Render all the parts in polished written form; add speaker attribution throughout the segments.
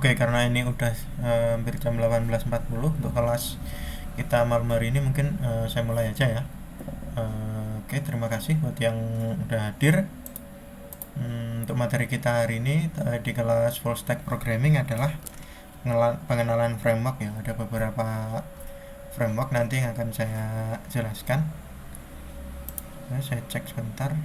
Speaker 1: Oke, karena ini udah hampir jam 18.40 untuk kelas kita malam hari ini, mungkin saya mulai aja ya. Oke, terima kasih buat yang udah hadir. Untuk materi kita hari ini di kelas Full Stack Programming adalah pengenalan framework ya. Ada beberapa framework nanti yang akan saya jelaskan. Saya cek sebentar.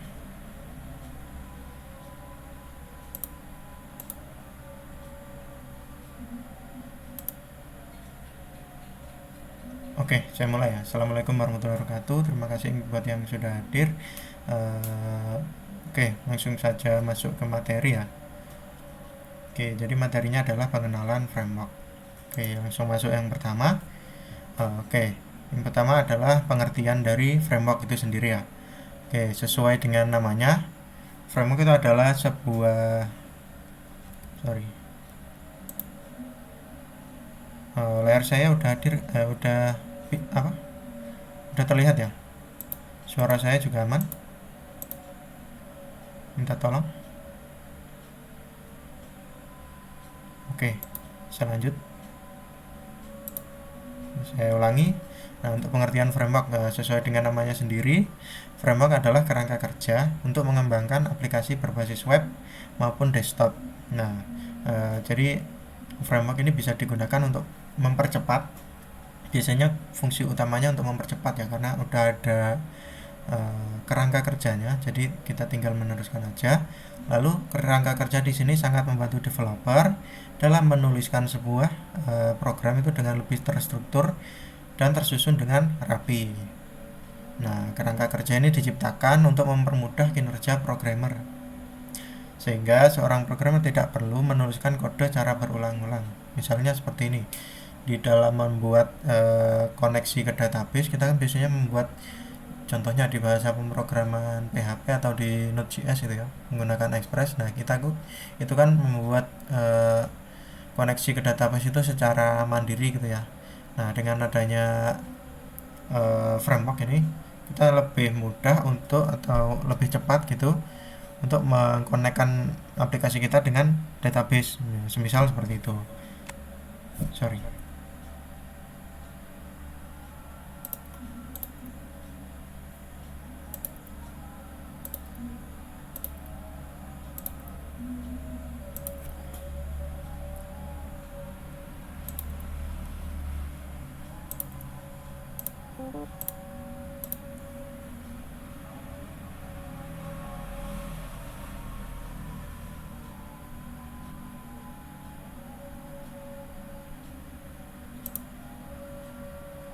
Speaker 1: Oke, saya mulai ya. Assalamualaikum warahmatullahi wabarakatuh. Terima kasih buat yang sudah hadir. Oke, langsung saja masuk ke materi ya. Oke, jadi materinya adalah pengenalan framework. Oke, langsung masuk yang pertama. Oke, yang pertama adalah pengertian dari framework itu sendiri ya. Oke, sesuai dengan namanya, framework itu adalah sebuah, sorry, layar saya udah hadir, apa? Udah terlihat ya? Suara saya juga aman. Minta tolong. Oke, saya lanjut. Saya ulangi. Nah, untuk pengertian framework sesuai dengan namanya sendiri, framework adalah kerangka kerja untuk mengembangkan aplikasi berbasis web maupun desktop. Nah, jadi framework ini bisa digunakan untuk mempercepat. Biasanya fungsi utamanya untuk mempercepat ya, karena udah ada kerangka kerjanya, jadi kita tinggal meneruskan aja. Lalu kerangka kerja di sini sangat membantu developer dalam menuliskan sebuah program itu dengan lebih terstruktur dan tersusun dengan rapi. Nah, kerangka kerja ini diciptakan untuk mempermudah kinerja programmer, sehingga seorang programmer tidak perlu menuliskan kode cara berulang-ulang. Misalnya seperti ini, di dalam membuat koneksi ke database, kita kan biasanya membuat, contohnya di bahasa pemrograman PHP atau di Node.js itu ya, menggunakan Express. Nah, itu kan membuat koneksi ke database itu secara mandiri gitu ya. Nah, dengan adanya framework ini, kita lebih mudah untuk, atau lebih cepat gitu, untuk mengkonekkan aplikasi kita dengan database. Semisal seperti itu. Sorry.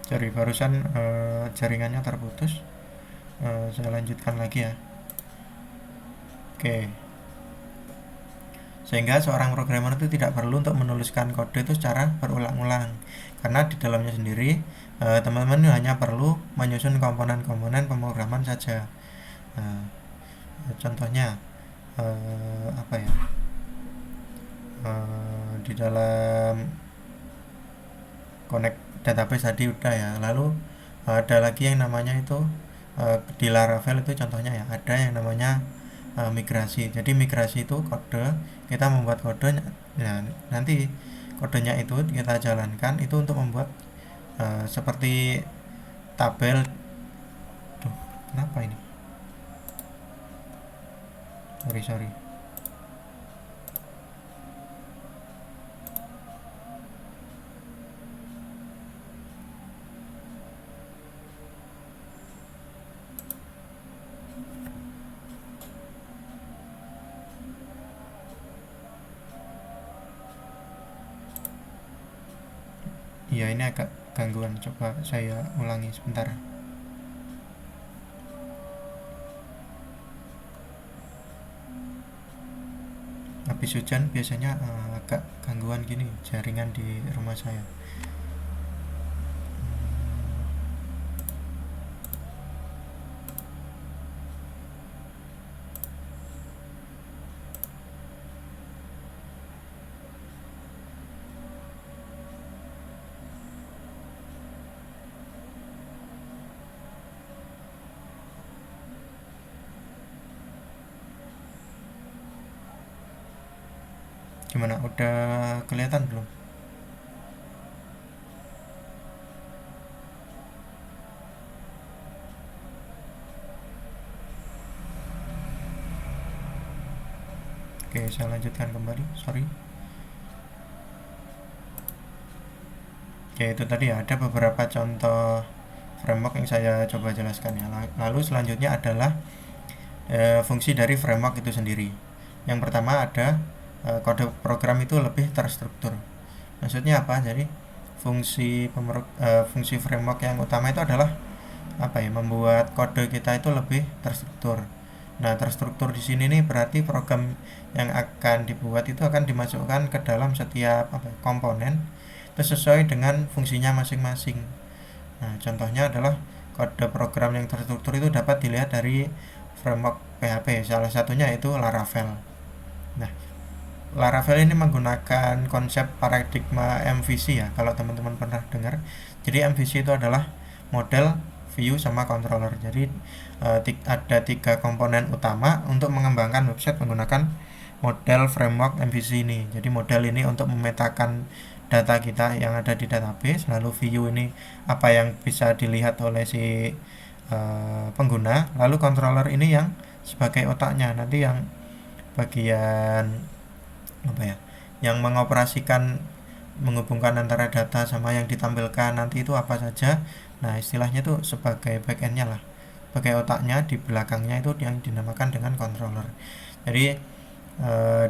Speaker 1: Sorry, barusan jaringannya terputus. Saya lanjutkan lagi ya. Oke. Sehingga seorang programmer itu tidak perlu untuk menuliskan kode itu secara berulang-ulang, karena di dalamnya sendiri teman-teman hanya perlu menyusun komponen-komponen pemrograman saja. Nah, contohnya apa ya, di dalam connect database tadi udah ya. Lalu ada lagi yang namanya itu di Laravel itu contohnya ya, ada yang namanya migrasi. Jadi migrasi itu kode, kita membuat kode. Nah, nanti kodenya itu kita jalankan itu untuk membuat seperti tabel. Duh, kenapa ini? Sorry. Iya, ini agak gangguan. Coba saya ulangi sebentar. Habis hujan biasanya agak gangguan gini jaringan di rumah saya. Gimana, udah kelihatan belum? Oke, saya lanjutkan kembali, sorry. Oke, itu tadi ya, ada beberapa contoh framework yang saya coba jelaskan ya. Lalu selanjutnya adalah fungsi dari framework itu sendiri. Yang pertama ada kode program itu lebih terstruktur. Maksudnya apa? Jadi fungsi framework yang utama itu adalah apa ya? Membuat kode kita itu lebih terstruktur. Nah, terstruktur di sini nih berarti program yang akan dibuat itu akan dimasukkan ke dalam setiap komponen itu sesuai dengan fungsinya masing-masing. Nah, contohnya adalah kode program yang terstruktur itu dapat dilihat dari framework PHP. Salah satunya itu Laravel. Nah, Laravel ini menggunakan konsep paradigma MVC ya, kalau teman-teman pernah dengar. Jadi MVC itu adalah model, view, sama controller. Jadi ada 3 komponen utama untuk mengembangkan website menggunakan model framework MVC ini. Jadi model ini untuk memetakan data kita yang ada di database, lalu view ini apa yang bisa dilihat oleh si pengguna, lalu controller ini yang sebagai otaknya, nanti yang bagian apa ya, yang mengoperasikan, menghubungkan antara data sama yang ditampilkan nanti itu apa saja. Nah, istilahnya itu sebagai backendnya lah, sebagai otaknya, di belakangnya itu yang dinamakan dengan controller. Jadi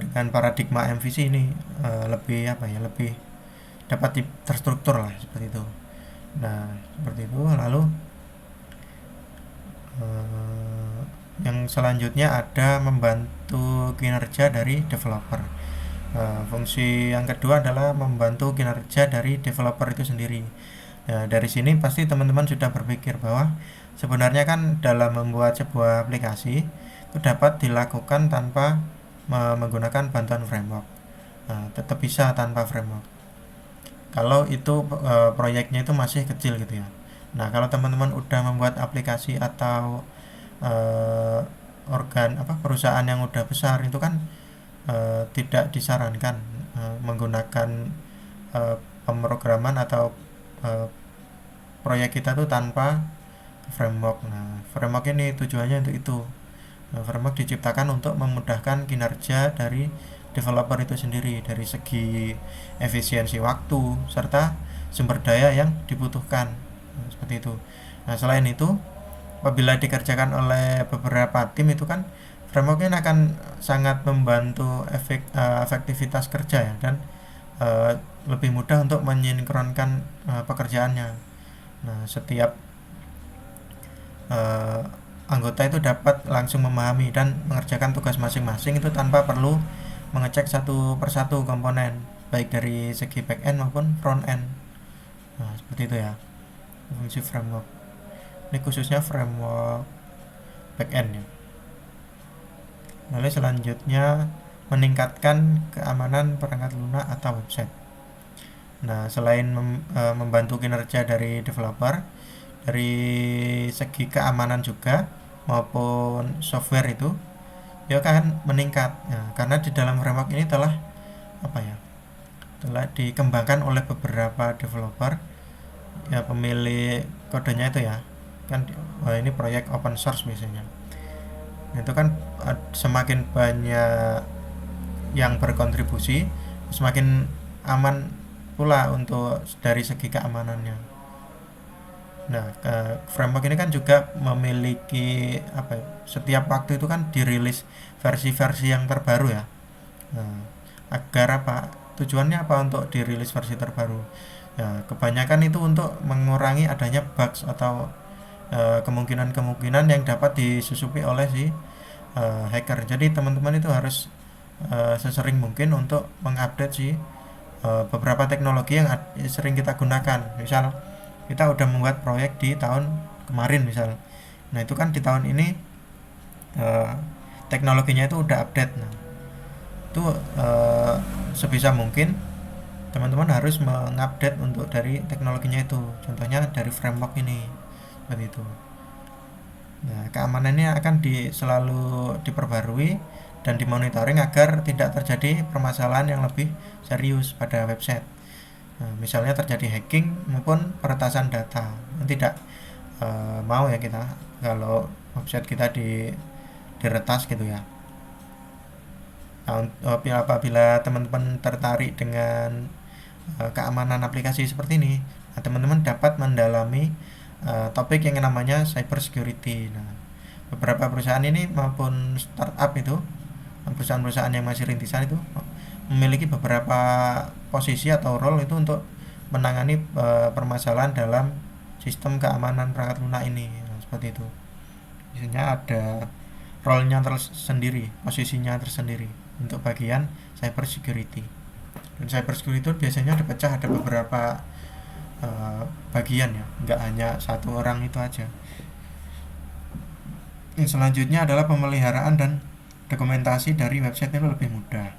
Speaker 1: dengan paradigma MVC ini lebih apa ya, lebih dapat terstruktur lah, seperti itu. Nah, seperti itu. Lalu yang selanjutnya ada membantu kinerja dari developer. Fungsi yang kedua adalah membantu kinerja dari developer itu sendiri. Nah, dari sini pasti teman-teman sudah berpikir bahwa sebenarnya kan dalam membuat sebuah aplikasi itu dapat dilakukan tanpa menggunakan bantuan framework. Nah, tetap bisa tanpa framework kalau itu proyeknya itu masih kecil gitu ya. Nah, kalau teman-teman udah membuat aplikasi atau perusahaan yang udah besar itu kan tidak disarankan menggunakan pemrograman atau proyek kita tuh tanpa framework. Nah, framework ini tujuannya untuk itu. Nah, framework diciptakan untuk memudahkan kinerja dari developer itu sendiri dari segi efisiensi waktu serta sumber daya yang dibutuhkan. Nah, seperti itu. Nah, selain itu, apabila dikerjakan oleh beberapa tim itu kan frameworknya akan sangat membantu efektivitas kerja ya, dan lebih mudah untuk mensinkronkan pekerjaannya. Nah, setiap anggota itu dapat langsung memahami dan mengerjakan tugas masing-masing itu tanpa perlu mengecek satu persatu komponen, baik dari segi back end maupun front end. Nah, seperti itu ya fungsi framework. Ini khususnya framework back end ya. Lalu selanjutnya meningkatkan keamanan perangkat lunak atau website. Nah, selain membantu kinerja dari developer dari segi keamanan juga maupun software itu ya kan meningkat ya, karena di dalam framework ini telah dikembangkan oleh beberapa developer ya, pemilik kodenya itu ya kan. Ini proyek open source biasanya. Nah, itu kan semakin banyak yang berkontribusi semakin aman pula untuk dari segi keamanannya. Nah, framework ini kan juga memiliki setiap waktu itu kan dirilis versi-versi yang terbaru ya. Nah, agar tujuannya untuk dirilis versi terbaru ya, kebanyakan itu untuk mengurangi adanya bugs atau kemungkinan-kemungkinan yang dapat disusupi oleh si hacker. Jadi teman-teman itu harus sesering mungkin untuk mengupdate si beberapa teknologi yang sering kita gunakan. Misal kita udah membuat proyek di tahun kemarin misal, nah itu kan di tahun ini teknologinya itu udah update. Nah, itu sebisa mungkin teman-teman harus mengupdate untuk dari teknologinya itu, contohnya dari framework ini, seperti itu. Nah, keamanannya akan selalu diperbarui dan dimonitoring agar tidak terjadi permasalahan yang lebih serius pada website. Misalnya terjadi hacking maupun peretasan data. Tidak mau ya kita kalau website kita diretas gitu ya. Nah, apabila teman-teman tertarik dengan keamanan aplikasi seperti ini, teman-teman dapat mendalami topik yang namanya cyber security. Nah, beberapa perusahaan ini maupun startup itu, perusahaan-perusahaan yang masih rintisan itu memiliki beberapa posisi atau role itu untuk menangani permasalahan dalam sistem keamanan perangkat lunak ini. Nah, seperti itu. Biasanya ada role-nya tersendiri, posisinya tersendiri untuk bagian cyber security. Dan cyber security itu biasanya dipecah ada beberapa bagian ya, nggak hanya satu orang itu aja. Yang selanjutnya adalah pemeliharaan dan dokumentasi dari website itu lebih mudah.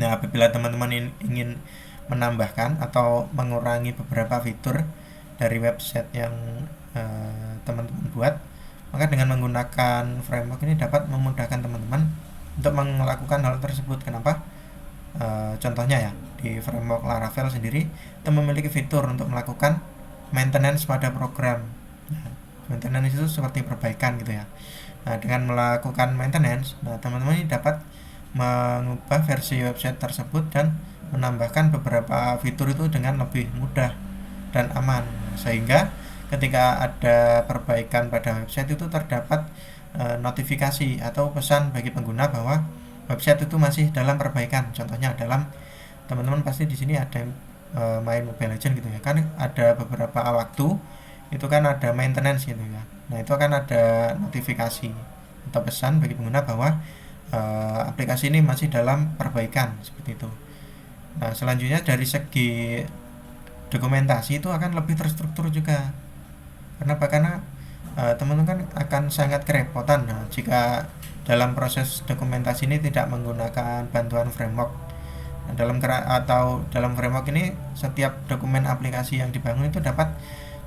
Speaker 1: Nah, apabila teman-teman ingin menambahkan atau mengurangi beberapa fitur dari website yang teman-teman buat, maka dengan menggunakan framework ini dapat memudahkan teman-teman untuk melakukan hal tersebut. Kenapa? Contohnya ya, di framework Laravel sendiri itu memiliki fitur untuk melakukan maintenance pada program. Nah, maintenance itu seperti perbaikan gitu ya. Nah, dengan melakukan maintenance, teman-teman ini dapat mengubah versi website tersebut dan menambahkan beberapa fitur itu dengan lebih mudah dan aman, sehingga ketika ada perbaikan pada website itu terdapat notifikasi atau pesan bagi pengguna bahwa website itu masih dalam perbaikan. Contohnya dalam teman-teman pasti di sini ada main Mobile Legends gitu ya, kan ada beberapa waktu itu kan ada maintenance gitu ya. Nah, itu akan ada notifikasi atau pesan bagi pengguna bahwa aplikasi ini masih dalam perbaikan, seperti itu. Nah, selanjutnya dari segi dokumentasi itu akan lebih terstruktur juga. Kenapa? Karena teman-teman kan akan sangat kerepotan jika dalam proses dokumentasi ini tidak menggunakan bantuan framework. Nah, dalam framework ini setiap dokumen aplikasi yang dibangun itu dapat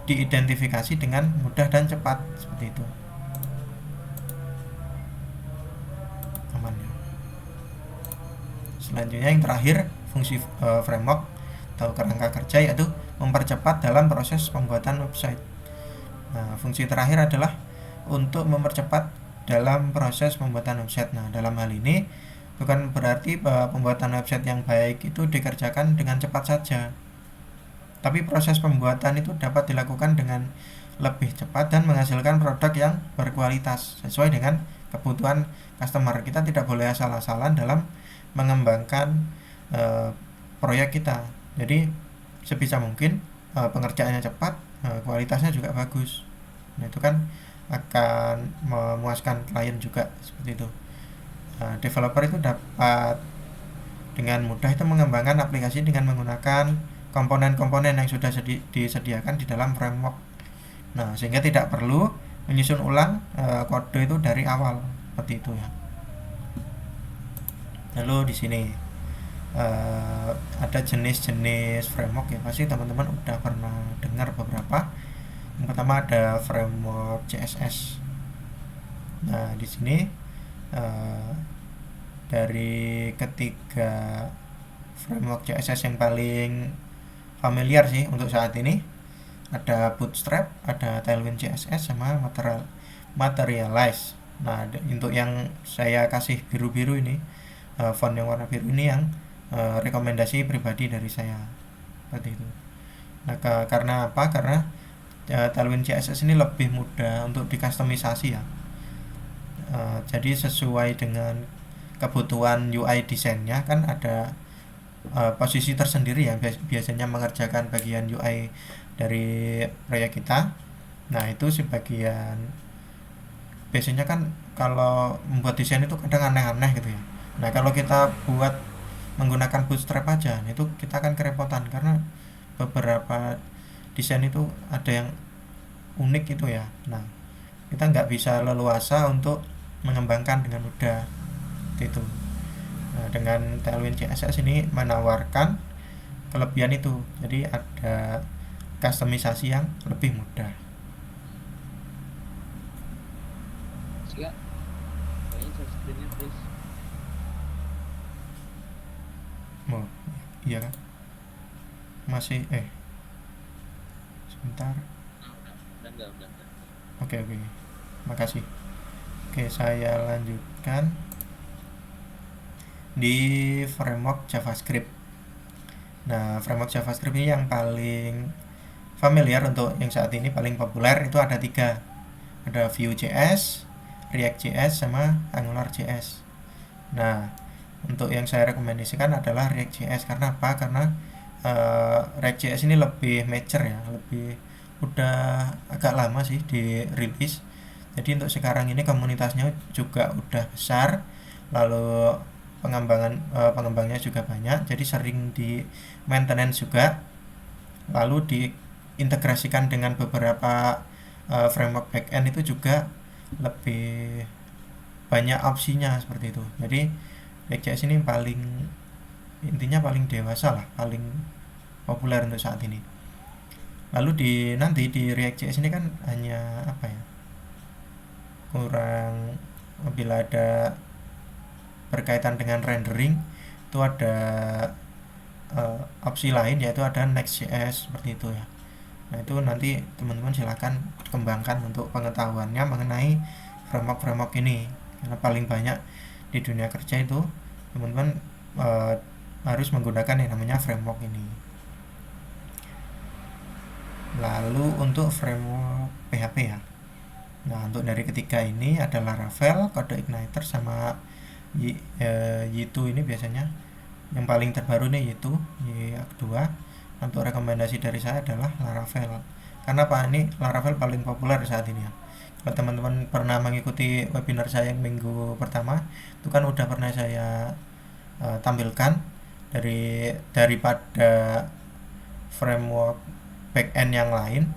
Speaker 1: diidentifikasi dengan mudah dan cepat, seperti itu. Aman ya. Selanjutnya yang terakhir, fungsi framework atau kerangka kerja yaitu mempercepat dalam proses pembuatan website. Nah, fungsi terakhir adalah untuk mempercepat dalam proses pembuatan website. Nah, dalam hal ini bukan berarti pembuatan website yang baik itu dikerjakan dengan cepat saja, tapi proses pembuatan itu dapat dilakukan dengan lebih cepat dan menghasilkan produk yang berkualitas sesuai dengan kebutuhan customer. Kita tidak boleh asal-asalan dalam mengembangkan proyek kita. Jadi sebisa mungkin pengerjaannya cepat, kualitasnya juga bagus. Nah, itu kan akan memuaskan klien juga, seperti itu. Developer itu dapat dengan mudah itu mengembangkan aplikasi dengan menggunakan komponen-komponen yang sudah disediakan di dalam framework. Nah, sehingga tidak perlu menyusun ulang kode itu dari awal, seperti itu ya. Lalu di sini ada jenis-jenis framework ya, pasti teman-teman udah pernah dengar beberapa. Yang pertama ada framework CSS. Nah, di sini dari ketiga framework CSS yang paling familiar sih untuk saat ini ada Bootstrap, ada Tailwind CSS, sama Materialize. Nah, untuk yang saya kasih biru-biru ini, font yang warna biru ini yang rekomendasi pribadi dari saya, seperti itu. Nah, karena apa? Karena Tailwind CSS ini lebih mudah untuk dikustomisasi ya. Jadi sesuai dengan kebutuhan UI desainnya kan ada posisi tersendiri ya, biasanya mengerjakan bagian UI dari proyek kita. Nah, itu sebagian biasanya kan kalau membuat desain itu kadang aneh-aneh gitu ya. Nah, kalau kita buat menggunakan Bootstrap aja, itu kita akan kerepotan karena beberapa desain itu ada yang unik itu ya. Nah, kita nggak bisa leluasa untuk mengembangkan dengan mudah, itu. Nah, dengan Tailwind CSS ini menawarkan kelebihan itu, jadi ada kustomisasi yang lebih mudah.
Speaker 2: Siap. Kayaknya share screen-nya please.
Speaker 1: Iya kan? Masih sebentar.
Speaker 2: Udah.
Speaker 1: Oke, oke. Makasih. Oke, saya lanjutkan di framework JavaScript. Nah, framework JavaScript ini yang paling familiar untuk yang saat ini paling populer itu ada tiga. Ada Vue.js, React.js, sama AngularJS. Nah, untuk yang saya rekomendasikan adalah React.js. Karena apa? Karena React.js ini lebih mature ya, lebih udah agak lama sih dirilis. Jadi untuk sekarang ini komunitasnya juga udah besar, lalu pengembangnya juga banyak, jadi sering di maintenance juga, lalu diintegrasikan dengan beberapa framework backend itu juga lebih banyak opsinya seperti itu. Jadi React.js ini intinya paling dewasa lah, paling populer untuk saat ini. Lalu nanti di React.js ini kan hanya apa ya, kurang, bila ada berkaitan dengan rendering itu ada opsi lain, yaitu ada Next.js seperti itu ya. Nah itu nanti teman-teman silahkan kembangkan untuk pengetahuannya mengenai framework-framework ini, karena paling banyak di dunia kerja itu teman-teman harus menggunakan yang namanya framework ini. Lalu untuk framework PHP ya, nah untuk dari ketiga ini ada Laravel, CodeIgniter, sama Y2 ini biasanya yang paling terbaru nih, Y2 Y2. Untuk rekomendasi dari saya adalah Laravel. Karena apa? Ini Laravel paling populer saat ini ya. Kalau teman-teman pernah mengikuti webinar saya yang minggu pertama, itu kan udah pernah saya tampilkan daripada framework backend yang lain.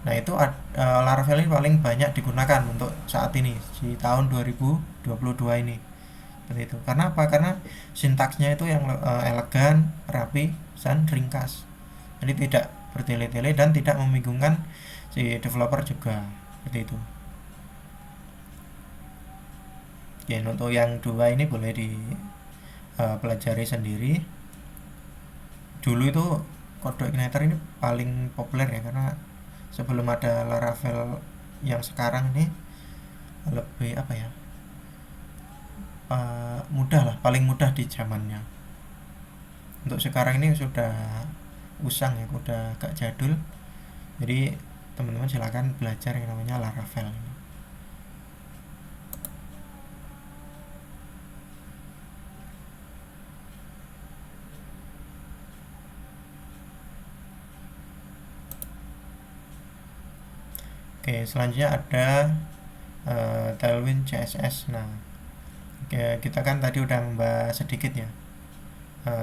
Speaker 1: Nah itu Laravel ini paling banyak digunakan untuk saat ini di tahun 2022 ini. Seperti itu. Karena apa? Karena sintaksnya itu yang elegan, rapi, dan ringkas. Jadi tidak bertele-tele dan tidak membingungkan si developer juga. Seperti itu. Ya, untuk yang dua ini boleh dipelajari sendiri. Dulu itu CodeIgniter ini paling populer ya, karena sebelum ada Laravel yang sekarang ini lebih apa ya, mudah lah, paling mudah di zamannya. Untuk sekarang ini sudah usang ya, udah agak jadul. Jadi teman-teman silakan belajar yang namanya Laravel ini. Oke, selanjutnya ada Tailwind CSS. Nah, kita kan tadi udah membahas sedikit ya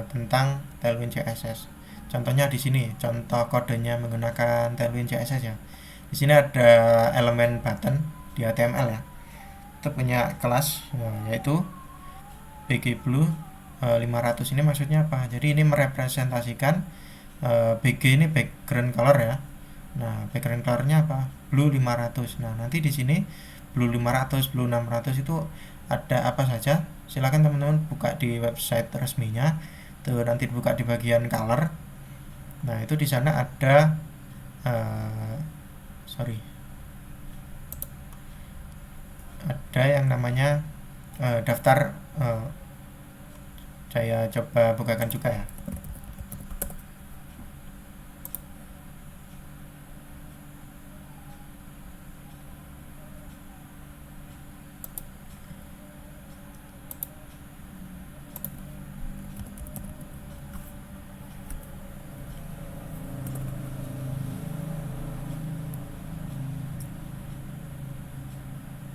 Speaker 1: tentang Tailwind CSS. Contohnya di sini, contoh kodenya menggunakan Tailwind CSS ya. Di sini ada elemen button di HTML ya. Itu punya kelas yaitu BG Blue 500. Ini maksudnya apa? Jadi ini merepresentasikan BG ini background color ya. Nah, background colornya apa? Blue 500. Nah, nanti di sini Blue 500, Blue 600 itu ada apa saja? Silakan teman-teman buka di website resminya. Tuh nanti buka di bagian color. Nah, itu di sana ada sorry. Ada yang namanya daftar, saya coba bukakan juga ya.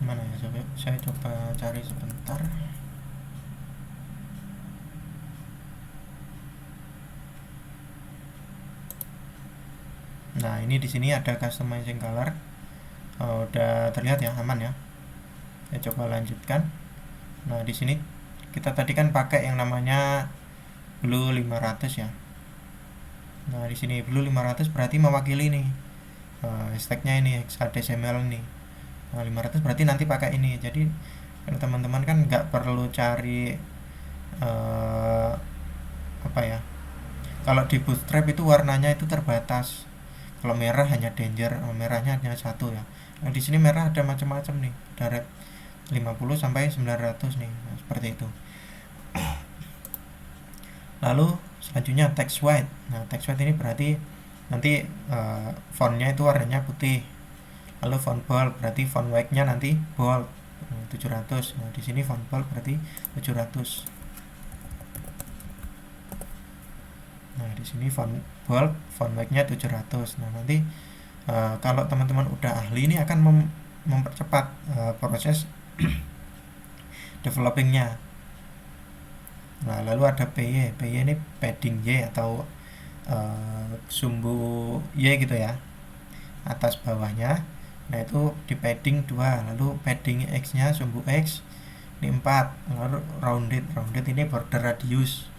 Speaker 1: Mana ya, coba saya coba cari sebentar. Nah, ini di sini ada customizing color. Udah terlihat ya, aman ya. Saya coba lanjutkan. Nah, di sini kita tadi kan pakai yang namanya Blue 500 ya. Nah, di sini Blue 500 berarti mewakili nih hashtagnya ini hexadecimal nih. Nah, 500 berarti nanti pakai ini. Jadi kalau teman-teman kan nggak perlu cari apa ya, Kalau di Bootstrap itu warnanya itu terbatas. Kalau merah hanya danger, merahnya hanya satu ya. Nah, di sini merah ada macam-macam nih, dari 50 sampai 900 nih. Nah, seperti itu. Lalu selanjutnya text white. Nah, text white ini berarti nanti fontnya itu warnanya putih. Lalu font bold berarti font white-nya nanti bold 700. Nah, di sini font bold berarti 700. Nah, di sini font bold, font white-nya 700. Nah, nanti kalau teman-teman udah ahli ini akan mempercepat proses developingnya. Nah, lalu ada PY. PY ini padding Y atau sumbu Y gitu ya, atas bawahnya. Nah, itu di padding 2. Lalu padding X nya sumbu X ini 4. Lalu rounded ini border radius.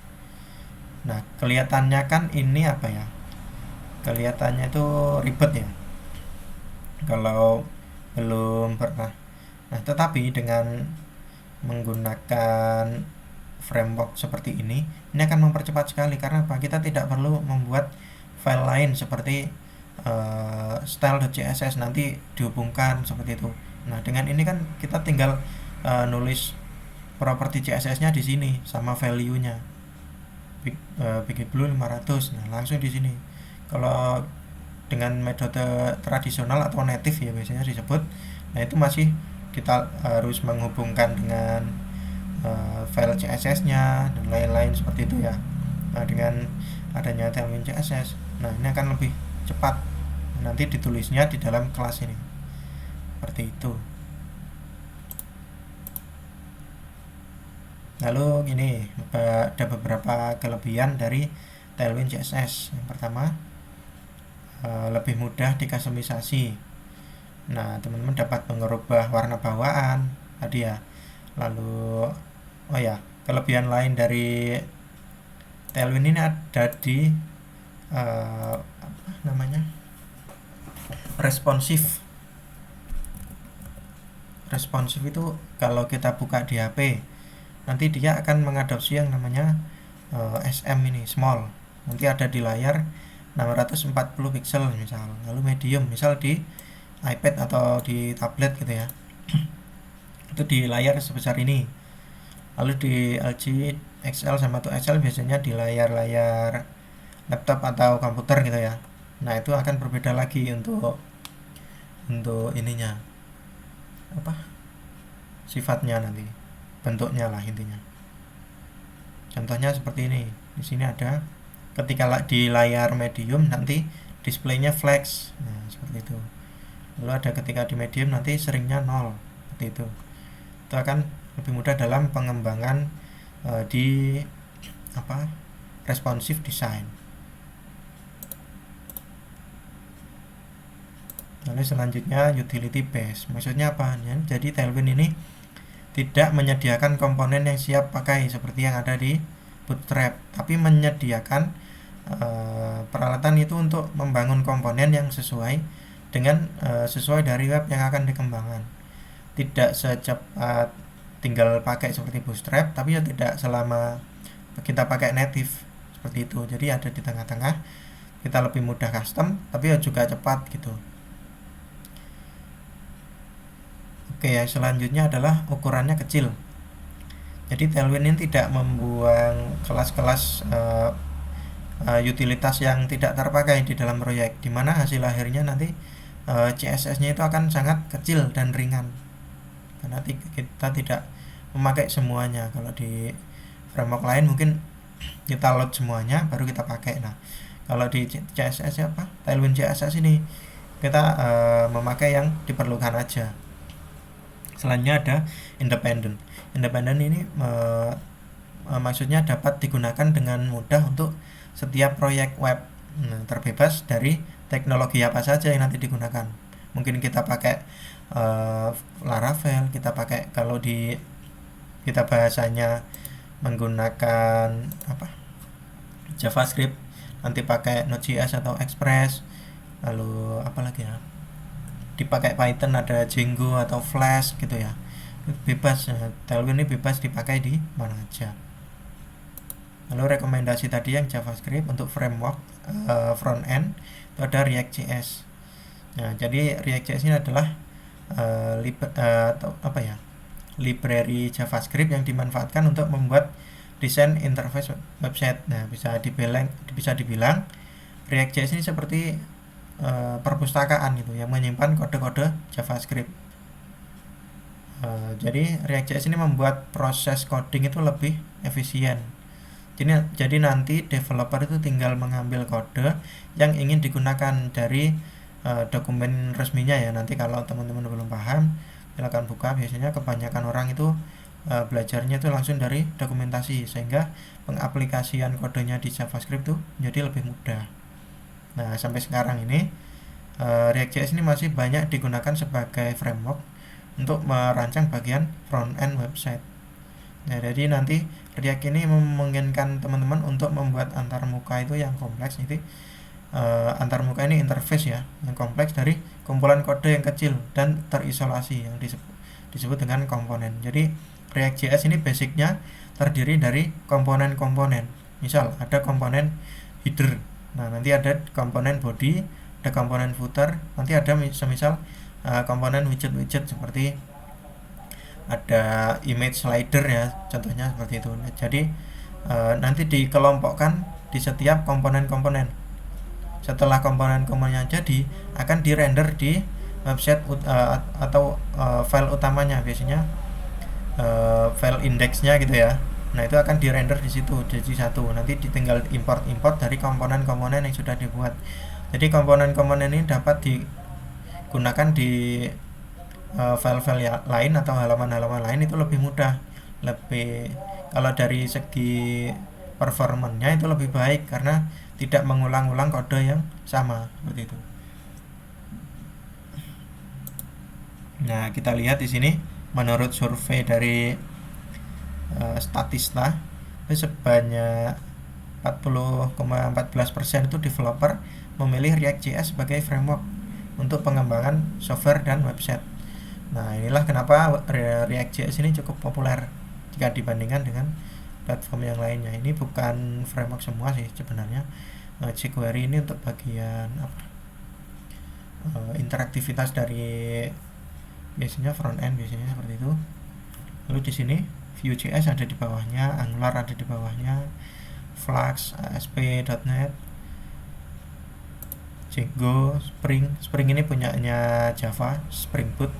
Speaker 1: Nah, kelihatannya kan ini apa ya, kelihatannya itu ribet ya kalau belum pernah. Nah, tetapi dengan menggunakan framework seperti ini akan mempercepat sekali. Karena apa? Kita tidak perlu membuat file lain seperti style.css nanti dihubungkan seperti itu. Nah, dengan ini kan kita tinggal nulis properti CSS-nya di sini sama value-nya. Big Blue 500. Nah, langsung di sini. Kalau dengan metode tradisional atau native ya biasanya disebut, nah itu masih kita harus menghubungkan dengan file CSS-nya dan lain-lain seperti itu ya. Nah, dengan adanya Tailwind CSS, nah ini akan lebih cepat nanti ditulisnya di dalam kelas ini seperti itu. Lalu ini ada beberapa kelebihan dari Tailwind CSS. Yang pertama, lebih mudah dikustomisasi. Nah, teman-teman dapat mengubah warna bawaan tadi ya. Lalu kelebihan lain dari Tailwind ini ada di responsif. Responsif itu kalau kita buka di HP, nanti dia akan mengadopsi yang namanya SM ini, small. Nanti ada di layar 640 pixel misal. Lalu medium misal di iPad atau di tablet gitu ya. Itu di layar sebesar ini. Lalu di LG XL sama 2XL biasanya di layar-layar laptop atau komputer gitu ya. Nah, itu akan berbeda lagi untuk ininya. Sifatnya nanti. Bentuknya lah intinya. Contohnya seperti ini. Di sini ada ketika di layar medium nanti displaynya flex. Nah, seperti itu. Lalu ada ketika di medium nanti seringnya 0. Seperti itu. Itu akan lebih mudah dalam pengembangan di responsive design. Lalu selanjutnya utility base. Maksudnya apa? Jadi Tailwind ini tidak menyediakan komponen yang siap pakai seperti yang ada di Bootstrap, tapi menyediakan peralatan itu untuk membangun komponen yang sesuai dengan sesuai dari web yang akan dikembangkan. Tidak secepat tinggal pakai seperti Bootstrap, tapi ya tidak selama kita pakai native seperti itu. Jadi ada di tengah-tengah, kita lebih mudah custom tapi ya juga cepat gitu. Oke ya, selanjutnya adalah ukurannya kecil. Jadi Tailwind ini tidak membuang kelas-kelas utilitas yang tidak terpakai di dalam proyek, dimana hasil akhirnya nanti CSS-nya itu akan sangat kecil dan ringan karena kita tidak memakai semuanya. Kalau di framework lain mungkin kita load semuanya baru kita pakai. Nah, kalau di CSS Tailwind CSS ini kita memakai yang diperlukan aja. Selanjutnya ada independent. Independent ini maksudnya dapat digunakan dengan mudah untuk setiap proyek web. Nah, terbebas dari teknologi apa saja yang nanti digunakan. Mungkin kita pakai Laravel, kita pakai kalau kita bahasanya menggunakan JavaScript, nanti pakai Node.js atau Express. Lalu apalagi ya? Dipakai Python ada Django atau Flash gitu ya. Bebas. Tailwind ini bebas dipakai di mana aja. Lalu rekomendasi tadi yang JavaScript untuk framework front end itu ada React.js. Nah, jadi React.js ini adalah library JavaScript yang dimanfaatkan untuk membuat desain interface website. Nah, bisa dibilang React.js ini seperti perpustakaan gitu yang menyimpan kode-kode JavaScript. Jadi React.js ini membuat proses coding itu lebih efisien. Jadi nanti developer itu tinggal mengambil kode yang ingin digunakan dari dokumen resminya ya. Nanti kalau teman-teman belum paham, silakan buka. Biasanya kebanyakan orang itu belajarnya itu langsung dari dokumentasi, sehingga pengaplikasian kodenya di JavaScript itu jadi lebih mudah. Nah, sampai sekarang ini React.js ini masih banyak digunakan sebagai framework untuk merancang bagian front end website. Nah, jadi nanti React ini memungkinkan teman-teman untuk membuat antarmuka itu yang kompleks. Jadi antarmuka ini interface ya, yang kompleks dari kumpulan kode yang kecil dan terisolasi yang disebut dengan komponen. Jadi React.js ini basicnya terdiri dari komponen-komponen. Misal ada komponen header, nah nanti ada komponen body, ada komponen footer, nanti ada semisal komponen widget-widget seperti ada image slider ya, contohnya seperti itu. Jadi nanti dikelompokkan di setiap komponen-komponen. Setelah komponen-komponennya jadi, akan dirender di website atau file utamanya, biasanya file indeksnya gitu ya. Nah, itu akan dirender di situ jadi satu. Nanti tinggal import dari komponen-komponen yang sudah dibuat. Jadi komponen-komponen ini dapat digunakan di file-file lain atau halaman-halaman lain, itu lebih mudah. Kalau dari segi performanya itu lebih baik karena tidak mengulang-ulang kode yang sama seperti itu. Nah, kita lihat di sini menurut survei dari Statista, sebanyak 40,14% itu developer memilih React.js sebagai framework untuk pengembangan software dan website. Nah, inilah kenapa React.js ini cukup populer jika dibandingkan dengan platform yang lainnya. Ini bukan framework semua sih sebenarnya. jQuery ini untuk bagian interaktivitas dari biasanya front end, biasanya seperti itu. Lalu di sini Vue.js ada di bawahnya, Angular ada di bawahnya, Flux, ASP.NET, Django, Spring ini punyanya Java, Spring Boot.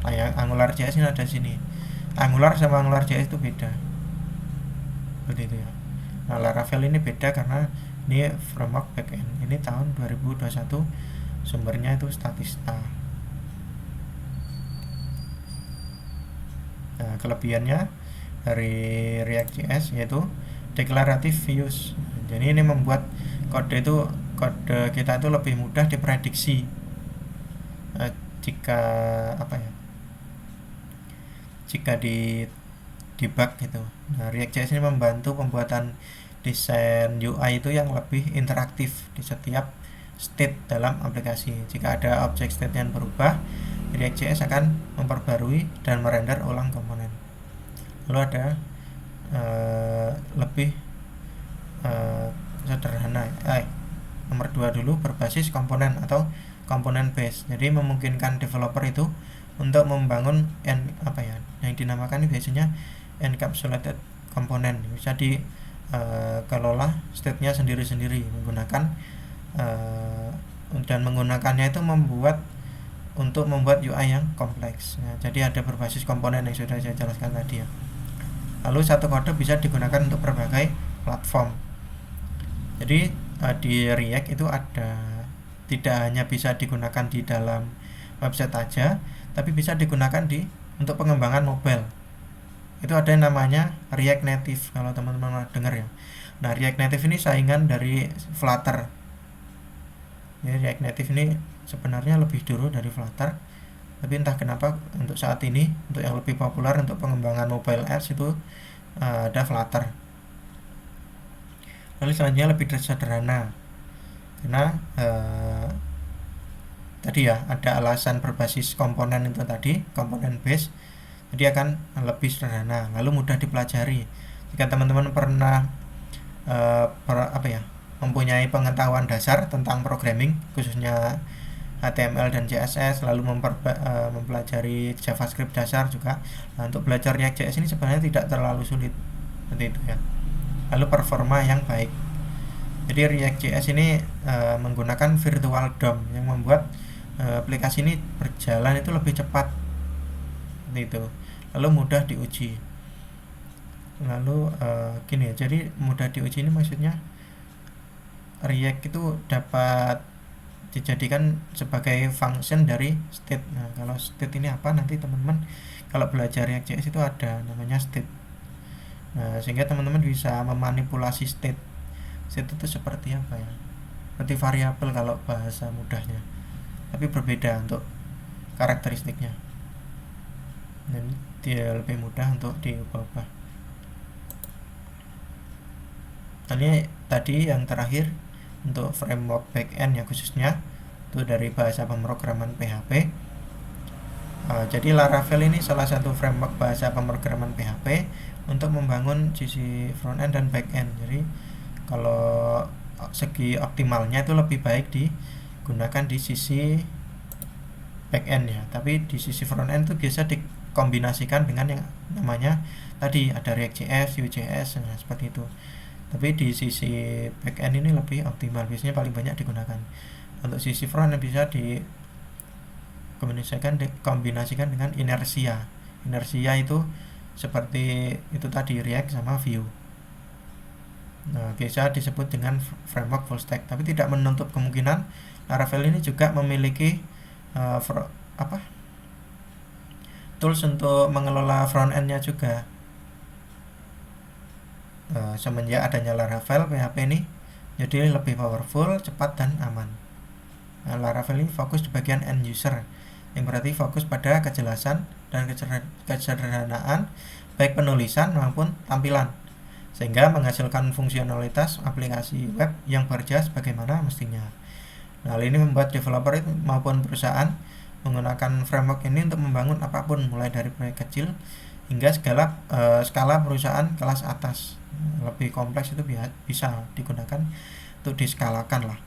Speaker 1: Nah, yang Angular.js ini ada di sini. Angular sama Angular.js itu beda. Seperti itu ya. Nah, Laravel ini beda karena ini framework backend. Ini tahun 2021, sumbernya itu Statista. Nah, kelebihannya dari React.js yaitu declarative views. Jadi ini membuat kode kita itu lebih mudah diprediksi jika di debug gitu. Nah, React.js ini membantu pembuatan desain UI itu yang lebih interaktif di setiap state dalam aplikasi. Jika ada objek state yang berubah, React.js akan memperbarui dan merender ulang komponen. Lalu ada lebih sederhana. Nomor 2 dulu, berbasis komponen atau komponen base. Jadi memungkinkan developer itu untuk membangun yang dinamakan biasanya encapsulated komponen. Bisa dikelola state-nya sendiri-sendiri menggunakan dan menggunakannya itu untuk membuat UI yang kompleks. Nah, jadi ada berbasis komponen yang sudah saya jelaskan tadi ya. Lalu satu kode bisa digunakan untuk berbagai platform. Jadi di React itu tidak hanya bisa digunakan di dalam website aja, tapi bisa digunakan untuk pengembangan mobile. Itu ada yang namanya React Native, kalau teman-teman dengar ya. Nah, React Native ini saingan dari Flutter. Ya, React Native ini sebenarnya lebih dulu dari Flutter, tapi entah kenapa untuk saat ini, untuk yang lebih populer untuk pengembangan mobile apps itu ada Flutter. Lalu selanjutnya lebih sederhana, karena tadi ya ada alasan berbasis komponen itu tadi, komponen base, jadi akan lebih sederhana, lalu mudah dipelajari. Jika teman-teman pernah mempunyai pengetahuan dasar tentang programming, khususnya HTML dan CSS, lalu mempelajari JavaScript dasar juga. Nah, untuk belajar React.js ini sebenarnya tidak terlalu sulit seperti itu ya. Lalu performa yang baik. Jadi React.js ini menggunakan virtual DOM yang membuat aplikasi ini berjalan itu lebih cepat seperti itu. Lalu mudah diuji. Lalu gini ya, jadi mudah diuji ini maksudnya React itu dapat dijadikan sebagai function dari state. Nah, kalau state ini apa, nanti teman-teman kalau belajar React.js itu ada namanya state. Nah, sehingga teman-teman bisa memanipulasi state. State itu seperti apa ya? Seperti variabel kalau bahasa mudahnya. Tapi berbeda untuk karakteristiknya. Dan dia lebih mudah untuk diubah-ubah. Ini tadi yang terakhir untuk framework backend ya, khususnya itu dari bahasa pemrograman PHP. Jadi Laravel ini salah satu framework bahasa pemrograman PHP untuk membangun sisi frontend dan backend. Jadi kalau segi optimalnya itu lebih baik digunakan di sisi backend ya, tapi di sisi frontend itu biasa dikombinasikan dengan yang namanya tadi ada React.js, Vue.js, nah seperti itu. Tapi di sisi backend ini lebih optimal, biasanya paling banyak digunakan. Untuk sisi front bisa dikombinasikan dengan inersia. Inersia itu seperti itu tadi, React sama Vue. Nah, biasa disebut dengan framework full stack, tapi tidak menutup kemungkinan Laravel ini juga memiliki tools untuk mengelola front end-nya juga. Semenjak adanya Laravel, PHP ini jadi lebih powerful, cepat, dan aman. Nah, Laravel ini fokus di bagian end user, yang berarti fokus pada kejelasan dan kesederhanaan baik penulisan maupun tampilan, sehingga menghasilkan fungsionalitas aplikasi web yang bekerja sebagaimana mestinya. Nah, hal ini membuat developer maupun perusahaan menggunakan framework ini untuk membangun apapun, mulai dari proyek kecil hingga skala perusahaan kelas atas. Lebih kompleks itu bisa digunakan untuk diskalakan lah.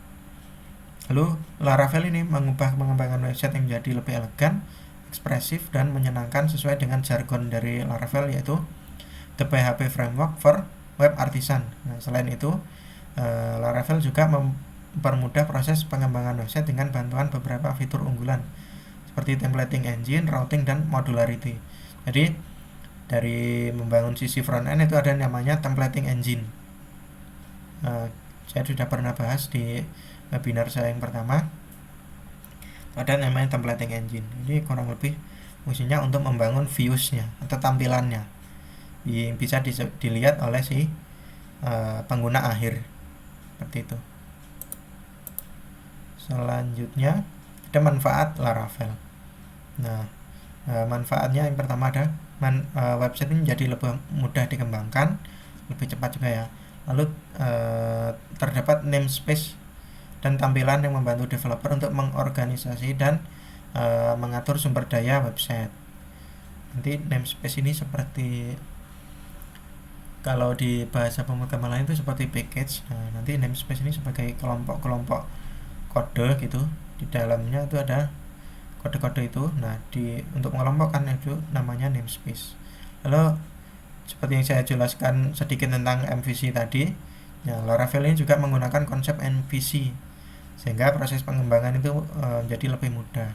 Speaker 1: Lalu Laravel ini mengembangkan website yang menjadi lebih elegan, ekspresif, dan menyenangkan sesuai dengan jargon dari Laravel, yaitu The PHP Framework for Web Artisan. Nah, selain itu Laravel juga mempermudah proses pengembangan website dengan bantuan beberapa fitur unggulan seperti templating engine, routing, dan modularity. Jadi dari membangun sisi front end itu ada namanya templating engine. Saya sudah pernah bahas di webinar saya yang pertama, ada namanya templating engine. Ini kurang lebih fungsinya untuk membangun views-nya atau tampilannya, yang bisa dilihat oleh si pengguna akhir seperti itu. Selanjutnya ada manfaat Laravel. Nah, manfaatnya yang pertama ada website ini menjadi lebih mudah dikembangkan, lebih cepat juga ya. Lalu terdapat namespace dan tampilan yang membantu developer untuk mengorganisasi dan mengatur sumber daya website. Nanti namespace ini seperti kalau di bahasa pemrograman lain itu seperti package. Nah, nanti namespace ini sebagai kelompok-kelompok kode gitu. Di dalamnya itu ada kode-kode itu. Nah, untuk mengelompokkan itu namanya namespace. Lalu seperti yang saya jelaskan sedikit tentang MVC tadi, ya, Laravel ini juga menggunakan konsep MVC, sehingga proses pengembangan itu menjadi lebih mudah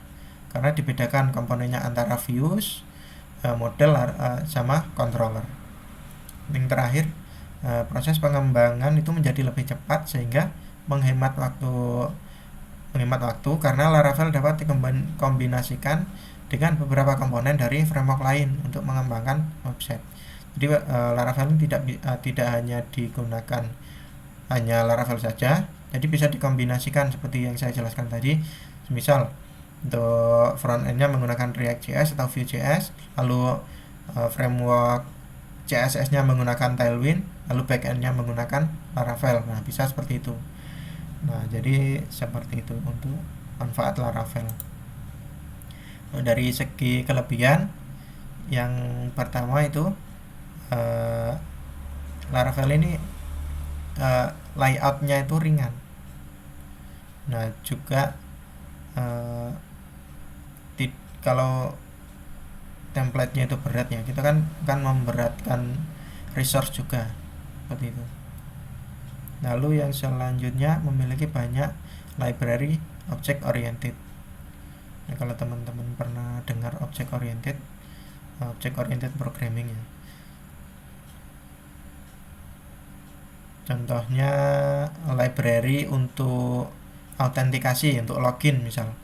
Speaker 1: karena dibedakan komponennya antara views, model, sama controller. Yang terakhir, proses pengembangan itu menjadi lebih cepat sehingga menghemat waktu karena Laravel dapat dikombinasikan dengan beberapa komponen dari framework lain untuk mengembangkan website. Jadi Laravel ini tidak hanya digunakan hanya Laravel saja, jadi bisa dikombinasikan seperti yang saya jelaskan tadi. Misal untuk front end-nya menggunakan React.js atau Vue.js, lalu framework CSS-nya menggunakan Tailwind, lalu back-end-nya menggunakan Laravel. Nah, bisa seperti itu. Nah, jadi seperti itu untuk manfaat Laravel. Nah, dari segi kelebihan, yang pertama itu Laravel ini layoutnya itu ringan. Nah juga kalau template-nya itu berat ya, kita kan memberatkan resource juga seperti itu. Lalu yang selanjutnya memiliki banyak library object oriented. Nah, kalau teman-teman pernah dengar object oriented programming ya, contohnya library untuk autentikasi, untuk login misal.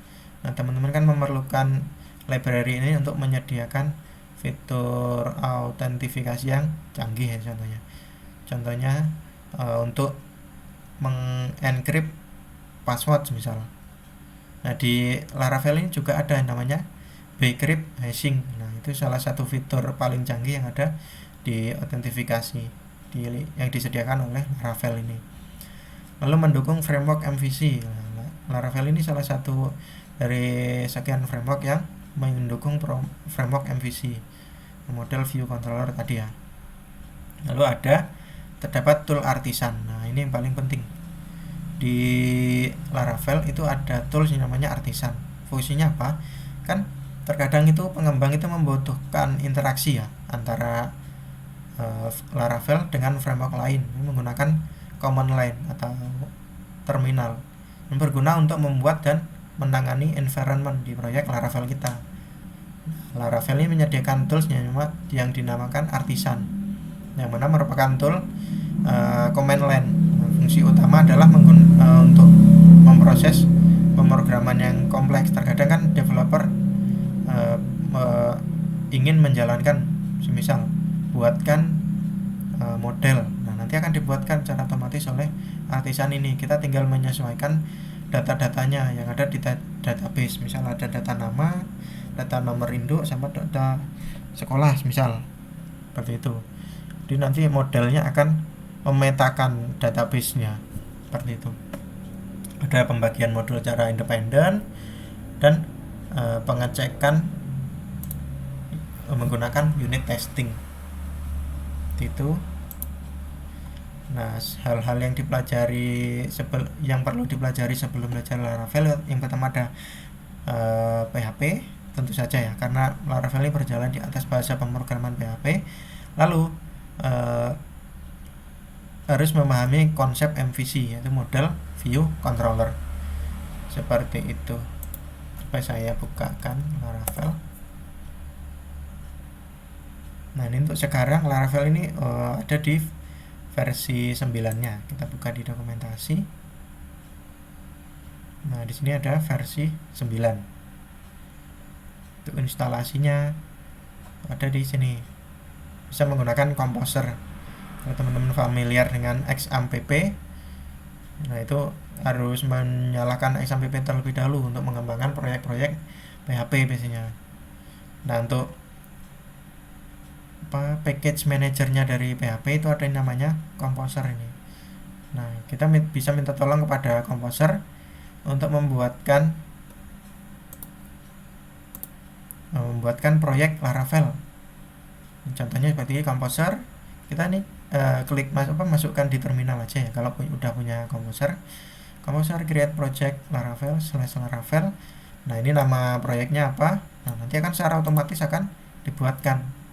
Speaker 1: Nah teman-teman kan memerlukan library ini untuk menyediakan fitur autentifikasi yang canggih ya, contohnya untuk mengencrypt password misal. Nah di Laravel ini juga ada yang namanya bcrypt hashing. Nah itu salah satu fitur paling canggih yang ada di autentifikasi yang disediakan oleh Laravel ini. Lalu mendukung framework MVC. Nah, Laravel ini salah satu dari sekian framework yang mendukung framework MVC, model view controller tadi ya. Lalu terdapat tool artisan. Nah ini yang paling penting di Laravel, itu ada tools yang namanya artisan. Fungsinya apa? Kan terkadang itu pengembang itu membutuhkan interaksi ya antara Laravel dengan framework lain menggunakan command line atau terminal yang berguna untuk membuat dan menangani environment di proyek Laravel kita. Laravel ini menyediakan tools yang dinamakan artisan, yang mana merupakan tool command line. Fungsi utama adalah untuk memproses pemrograman yang kompleks. Terkadang kan developer ingin menjalankan, semisal buatkan model. Nah nanti akan dibuatkan secara otomatis oleh artisan ini. Kita tinggal menyesuaikan data-datanya yang ada di database. Misal ada data nama, data nomor induk, sama data sekolah misal, seperti itu. Jadi nanti modelnya akan memetakan database-nya seperti itu. Ada pembagian modul secara independen dan pengecekan menggunakan unit testing itu. Nah hal-hal yang perlu dipelajari sebelum belajar Laravel, yang pertama ada PHP tentu saja ya, karena Laravel ini berjalan di atas bahasa pemrograman PHP. Lalu harus memahami konsep MVC, yaitu model view controller, seperti itu. Coba saya bukakan Laravel. Nah ini untuk sekarang Laravel ini ada di versi 9-nya. Kita buka di dokumentasi. Nah di sini ada versi 9. Untuk instalasinya ada di sini. Bisa menggunakan Composer. Kalau teman-teman familiar dengan XAMPP, nah itu harus menyalakan XAMPP terlebih dahulu untuk mengembangkan proyek-proyek PHP biasanya. Nah untuk package manajernya dari PHP itu ada yang namanya Composer ini. Nah kita bisa minta tolong kepada Composer untuk membuatkan proyek Laravel. Contohnya seperti Composer. Kita nih klik masukkan di terminal aja ya. Kalau udah punya Composer create project Laravel/Laravel. Nah ini nama proyeknya apa. Nah nanti akan secara otomatis akan dibuatkan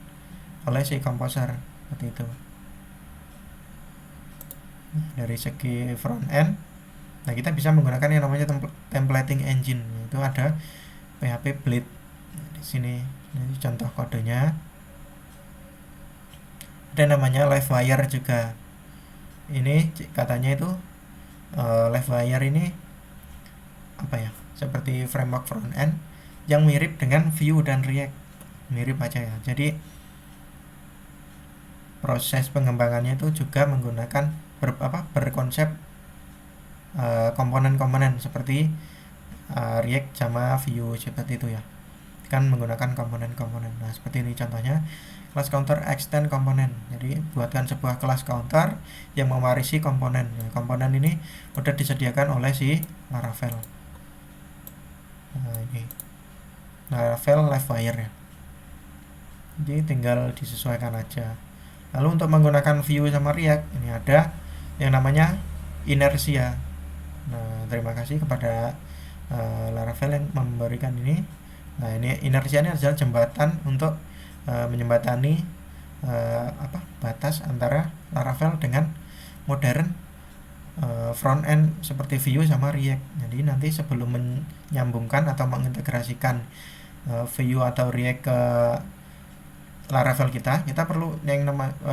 Speaker 1: oleh si Composer seperti itu. Dari segi front end, nah kita bisa menggunakan yang namanya templating engine. Itu ada PHP Blade di sini. Ini contoh kodenya. Ada namanya Livewire juga. Ini katanya itu Livewire ini apa ya? Seperti framework front end yang mirip dengan Vue dan React. Mirip aja ya. Jadi proses pengembangannya itu juga menggunakan berkonsep komponen-komponen seperti React sama Vue seperti itu ya. Kan menggunakan komponen-komponen. Nah, seperti ini contohnya class counter extend komponen. Jadi buatkan sebuah class counter yang mewarisi komponen. Nah, komponen ini sudah disediakan oleh si Laravel. Nah, ini Laravel Livewire ya. Jadi tinggal disesuaikan aja. Lalu untuk menggunakan Vue sama React, ini ada yang namanya inersia. Nah, terima kasih kepada Laravel yang memberikan ini. Nah, ini inersia ini adalah jembatan untuk menjembatani batas antara Laravel dengan modern front end seperti Vue sama React. Jadi nanti sebelum menyambungkan atau mengintegrasikan Vue atau React ke Laravel kita perlu yang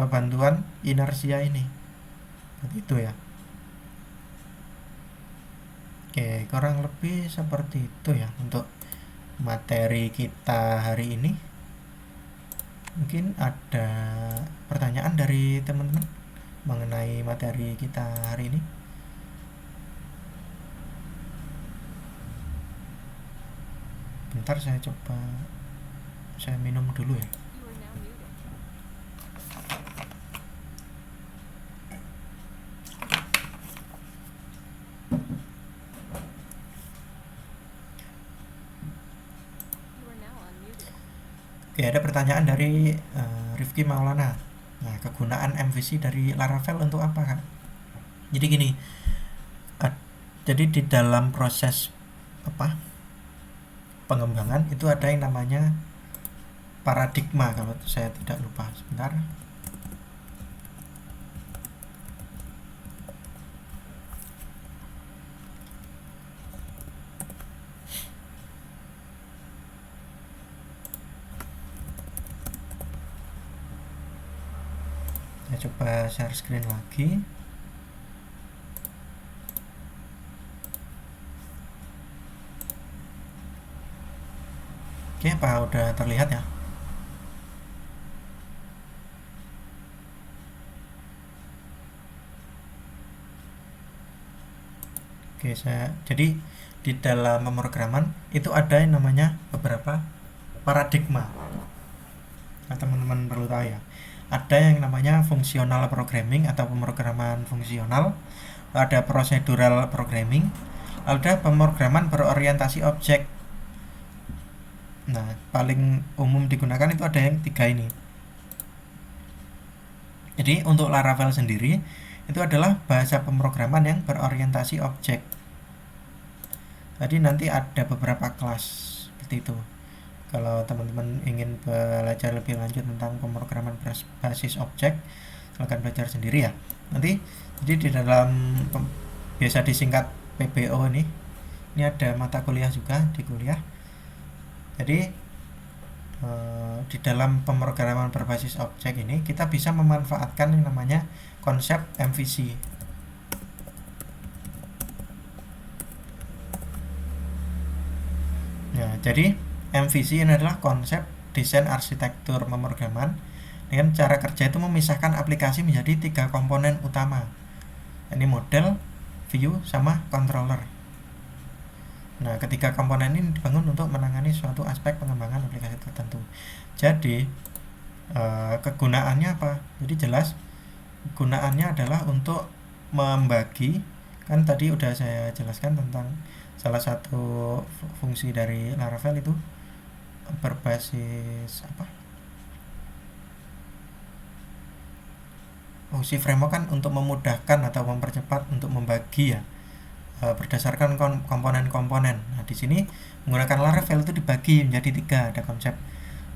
Speaker 1: bantuan inersia ini. Begitu ya. Oke, kurang lebih seperti itu ya untuk materi kita hari ini. Mungkin ada pertanyaan dari teman-teman mengenai materi kita hari ini. Bentar, saya minum dulu ya. Oke, ada pertanyaan dari Rifki Maulana. Nah, kegunaan MVC dari Laravel untuk apa, Kak? Jadi gini, jadi di dalam proses pengembangan itu ada yang namanya paradigma, kalau saya tidak lupa. Sebentar. Saya coba share screen lagi. Oke, apa udah terlihat ya? Oke, jadi di dalam pemrograman itu ada yang namanya beberapa paradigma. Nah, teman-teman perlu tahu ya. Ada yang namanya fungsional programming atau pemrograman fungsional, ada procedural programming, ada pemrograman berorientasi objek. Nah, paling umum digunakan itu ada yang 3 ini. Jadi untuk Laravel sendiri itu adalah bahasa pemrograman yang berorientasi objek. Jadi nanti ada beberapa kelas seperti itu. Kalau teman-teman ingin belajar lebih lanjut tentang pemrograman berbasis objek, silakan belajar sendiri ya. Nanti jadi di dalam biasa disingkat PBO ini ada mata kuliah juga di kuliah. Jadi di dalam pemrograman berbasis objek ini kita bisa memanfaatkan yang namanya konsep MVC. Ya, jadi MVC ini adalah konsep desain arsitektur pemrograman dengan cara kerja itu memisahkan aplikasi menjadi 3 komponen utama. Ini model, view, sama controller. Nah, ketiga komponen ini dibangun untuk menangani suatu aspek pengembangan aplikasi tertentu. Jadi kegunaannya apa? Jadi jelas gunaannya adalah untuk membagi, kan tadi udah saya jelaskan tentang salah satu fungsi dari Laravel itu berbasis fungsi framework kan untuk memudahkan atau mempercepat untuk membagi ya, berdasarkan komponen-komponen. Nah, di sini menggunakan Laravel itu dibagi menjadi 3, ada konsep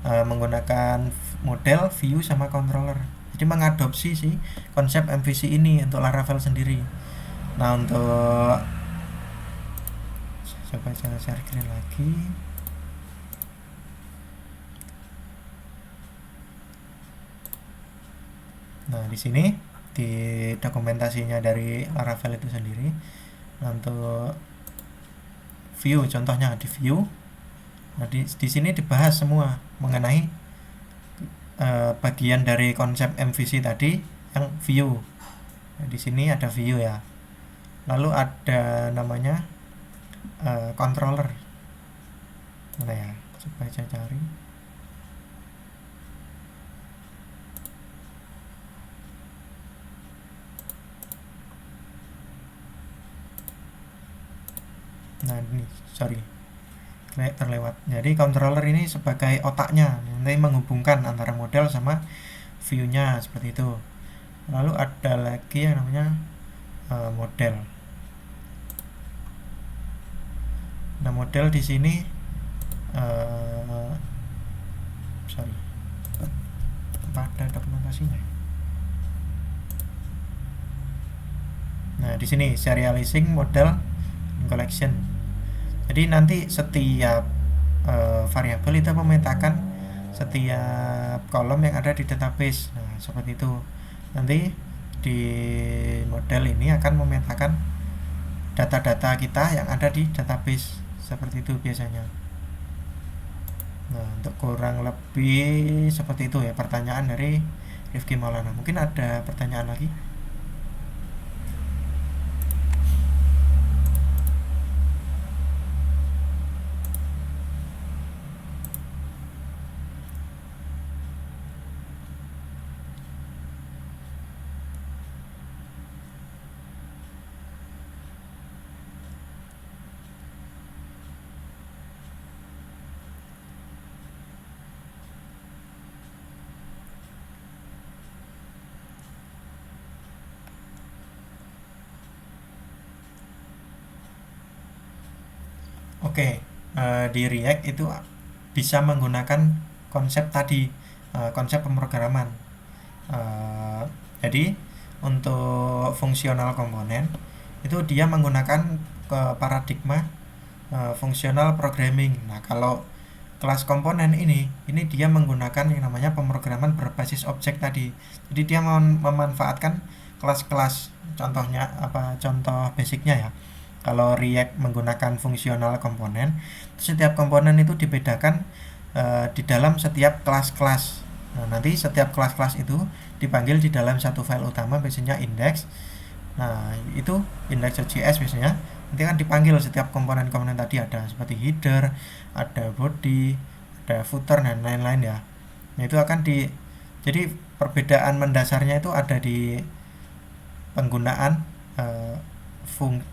Speaker 1: menggunakan model, view, sama controller. Jadi mengadopsi sih konsep MVC ini untuk Laravel sendiri. Nah, untuk coba saya share screen lagi. Nah, di sini di dokumentasinya dari Laravel itu sendiri. Nah, untuk view contohnya di view. Nah, di sini dibahas semua mengenai bagian dari konsep MVC tadi yang view. Nah, di sini ada view ya. Lalu ada namanya controller. Mana ya? Coba saya cari. Nah, ini sorry terlewat. Jadi controller ini sebagai otaknya, nanti menghubungkan antara model sama view-nya seperti itu. Lalu ada lagi yang namanya model. Nah, model di sini sorry, apa ada dokumentasinya? Nah, di sini serializing model collection. Jadi nanti setiap variabel itu memetakan setiap kolom yang ada di database. Nah, seperti itu. Nanti di model ini akan memetakan data-data kita yang ada di database. Seperti itu biasanya. Nah, untuk kurang lebih seperti itu ya pertanyaan dari Rifki Maulana. Mungkin ada pertanyaan lagi? Oke, di React itu bisa menggunakan konsep tadi, konsep pemrograman. Eh, jadi untuk fungsional komponen itu dia menggunakan ke paradigma fungsional programming. Nah, kalau kelas komponen ini dia menggunakan yang namanya pemrograman berbasis objek tadi. Jadi dia memanfaatkan kelas-kelas. Contohnya apa? Contoh basicnya ya. Kalau React menggunakan fungsional komponen, setiap komponen itu dibedakan di dalam setiap kelas-kelas. Nah, nanti setiap kelas-kelas itu dipanggil di dalam satu file utama, biasanya index. Nah, itu index.js biasanya. Nanti kan dipanggil setiap komponen-komponen tadi, ada seperti header, ada body, ada footer dan lain-lain ya. Nah, itu akan jadi perbedaan mendasarnya itu ada di penggunaan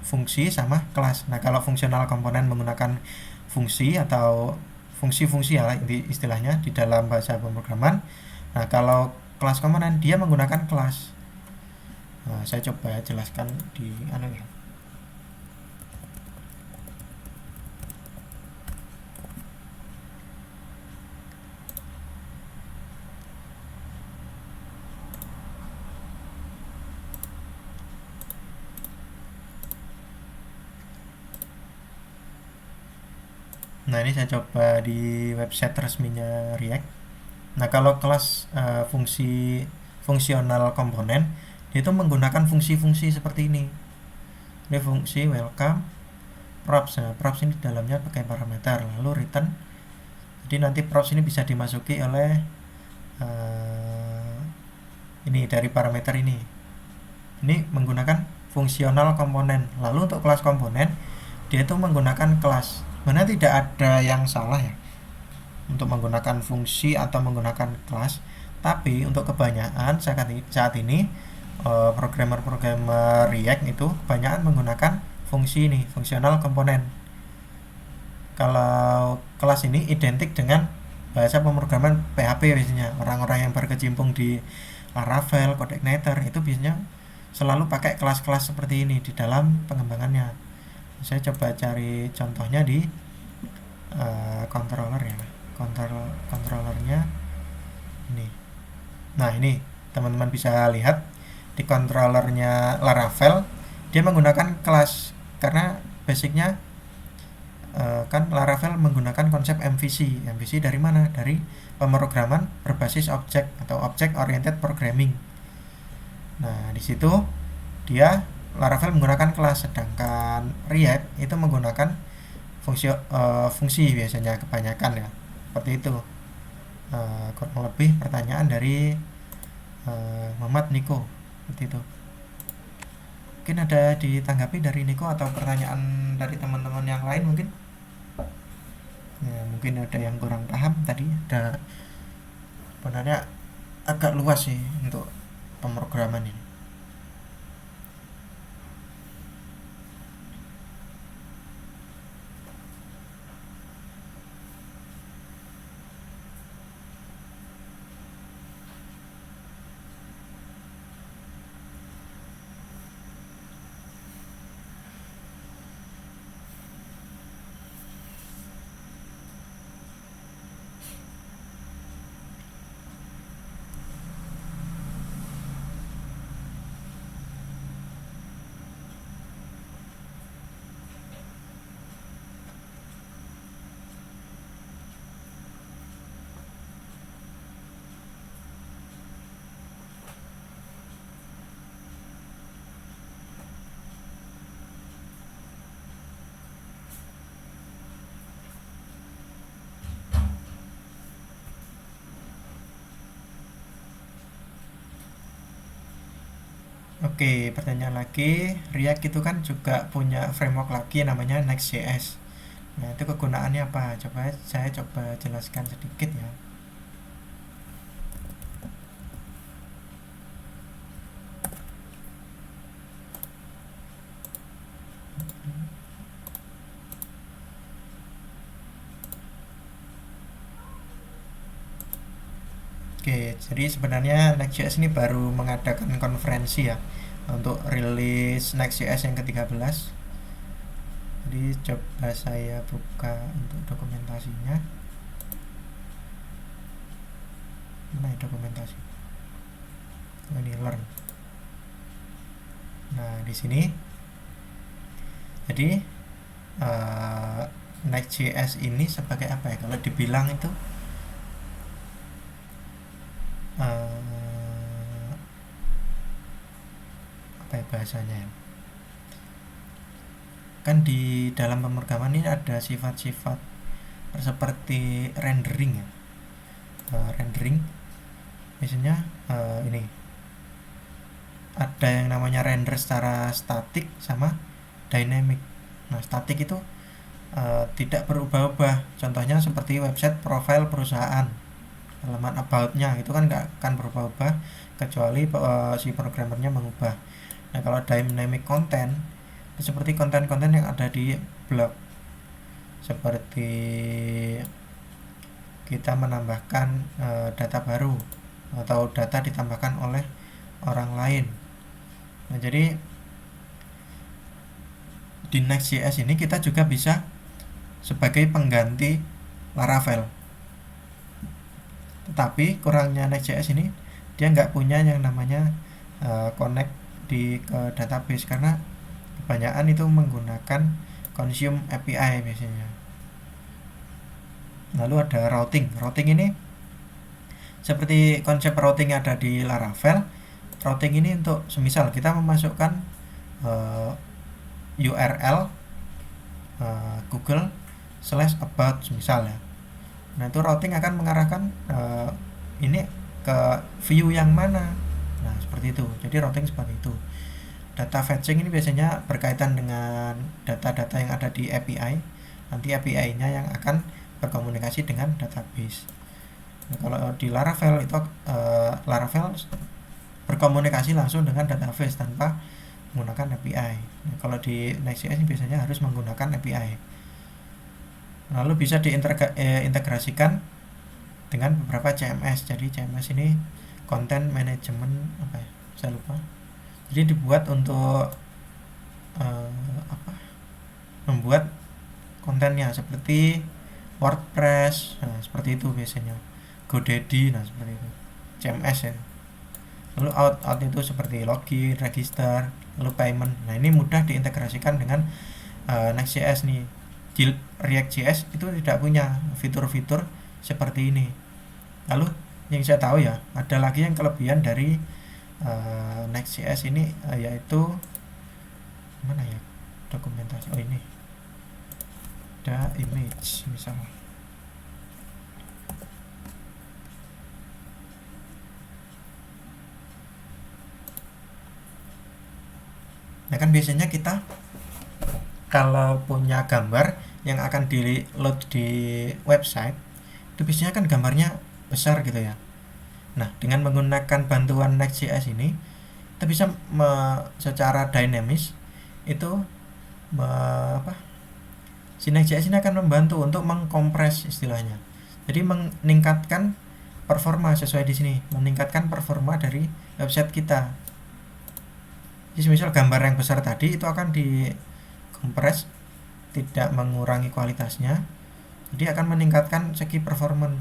Speaker 1: fungsi sama kelas. Nah, kalau fungsional komponen menggunakan fungsi atau fungsi-fungsi ya istilahnya di dalam bahasa pemrograman. Nah, kalau kelas komponen dia menggunakan kelas. Nah, saya coba jelaskan di ya. Nah, ini saya coba di website resminya React. Nah, kalau kelas fungsional komponen itu menggunakan fungsi-fungsi seperti ini. Ini fungsi welcome, props. Nah, props ini dalamnya pakai parameter, lalu return. Jadi nanti props ini bisa dimasuki oleh ini dari parameter ini. Ini menggunakan fungsional komponen. Lalu untuk kelas komponen dia itu menggunakan kelas. Mana tidak ada yang salah ya untuk menggunakan fungsi atau menggunakan kelas, tapi untuk kebanyakan saat ini programmer React itu kebanyakan menggunakan fungsi ini, fungsional komponen. Kalau kelas ini identik dengan bahasa pemrograman PHP biasanya. Orang-orang yang berkecimpung di Laravel, CodeIgniter itu biasanya selalu pakai kelas-kelas seperti ini di dalam pengembangannya. Saya coba cari contohnya di controller ya. Controllernya ini. Nah, ini teman-teman bisa lihat di controllernya Laravel dia menggunakan kelas karena basicnya kan Laravel menggunakan konsep MVC. MVC dari mana? Dari pemrograman berbasis objek atau object oriented programming. Nah, di situ dia Laravel menggunakan kelas, sedangkan React itu menggunakan fungsi biasanya kebanyakan ya. Seperti itu. Kurang lebih pertanyaan dari Muhammad Niko seperti itu. Mungkin ada ditanggapi dari Niko atau pertanyaan dari teman-teman yang lain mungkin. Ya, mungkin ada yang kurang paham tadi. Ada sebenarnya agak luas sih untuk pemrograman ini. Oke, pertanyaan lagi, React itu kan juga punya framework lagi namanya Next.js. Nah, itu kegunaannya apa? Saya coba jelaskan sedikit ya. Oke, jadi sebenarnya Next.js ini baru mengadakan konferensi ya untuk rilis Next.js yang ke-13. Jadi coba saya buka untuk dokumentasinya. Mana ya dokumentasi? Oh, ini learn. Nah, di sini jadi Next.js ini sebagai apa ya? Kalau dibilang itu apa ya bahasanya ya? Kan di dalam pemrograman ini ada sifat-sifat seperti rendering ya. Rendering biasanya ini ada yang namanya render secara statik sama dynamic. Nah, statik itu tidak berubah-ubah. Contohnya seperti website profile perusahaan, halaman about-nya itu kan nggak akan berubah-ubah kecuali si programmernya mengubah. Nah, kalau dynamic content seperti konten-konten yang ada di blog, seperti kita menambahkan data baru atau data ditambahkan oleh orang lain. Nah, jadi di Next.js ini kita juga bisa sebagai pengganti Laravel. Tetapi kurangnya Next.js ini dia nggak punya yang namanya connect ke database karena kebanyakan itu menggunakan consume API biasanya. Lalu ada routing. Routing ini seperti konsep routing ada di Laravel. Routing ini untuk semisal kita memasukkan URL Google/about misal ya. Nah, itu routing akan mengarahkan ini ke view yang mana. Nah, seperti itu. Jadi routing seperti itu. Data fetching ini biasanya berkaitan dengan data-data yang ada di API. Nanti API-nya yang akan berkomunikasi dengan database. Nah, kalau di Laravel itu Laravel berkomunikasi langsung dengan database tanpa menggunakan API. Nah, kalau di Next.js biasanya harus menggunakan API. Lalu bisa diintegrasikan dengan beberapa CMS. Jadi CMS ini content management apa ya? Saya lupa. Jadi dibuat untuk membuat kontennya seperti WordPress, nah seperti itu biasanya. GoDaddy, nah seperti itu. CMS ya. Lalu out itu seperti login, register, lalu payment. Nah, ini mudah diintegrasikan dengan Next.js nih. React.js itu tidak punya fitur-fitur seperti ini. Lalu yang saya tahu ya, ada lagi yang kelebihan dari Next.js ini yaitu mana ya dokumentasi. Oh, ini ada image misalnya. Nah, kan biasanya kita kalau punya gambar yang akan di load di website itu biasanya kan gambarnya besar gitu ya. Nah, dengan menggunakan bantuan Next.js ini kita bisa secara dinamis itu si Next.js ini akan membantu untuk mengkompres istilahnya. Jadi meningkatkan performa sesuai di sini, meningkatkan performa dari website kita. Jadi misal gambar yang besar tadi itu akan dikompres, tidak mengurangi kualitasnya, jadi akan meningkatkan segi performance.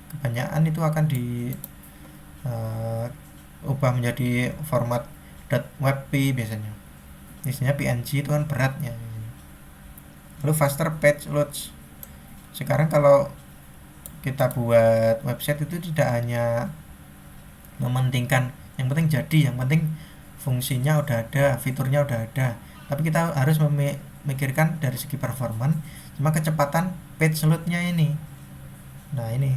Speaker 1: Kebanyakan itu akan ubah menjadi format .webp biasanya PNG itu kan beratnya. Lalu faster page loads. Sekarang kalau kita buat website itu tidak hanya mementingkan yang penting jadi, yang penting fungsinya udah ada, fiturnya udah ada, tapi kita harus memikirkan dari segi performance sama kecepatan page load-nya ini. Nah, ini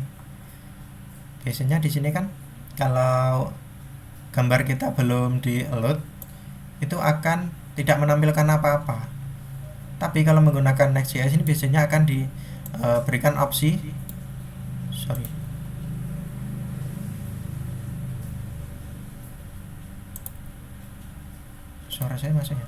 Speaker 1: biasanya di sini kan kalau gambar kita belum di load, itu akan tidak menampilkan apa-apa. Tapi kalau menggunakan Next.js ini biasanya akan diberikan opsi, sorry, suara saya masih ya.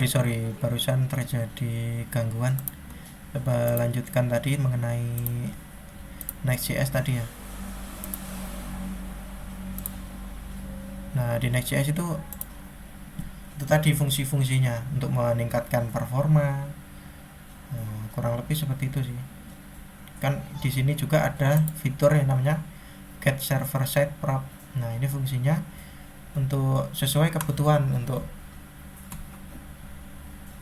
Speaker 1: Sorry, barusan terjadi gangguan. Coba lanjutkan tadi mengenai Next.js tadi ya. Nah, di Next.js itu tadi fungsi-fungsinya untuk meningkatkan performa. Kurang lebih seperti itu sih. Kan di sini juga ada fitur yang namanya get server side prop. Nah, ini fungsinya untuk sesuai kebutuhan, untuk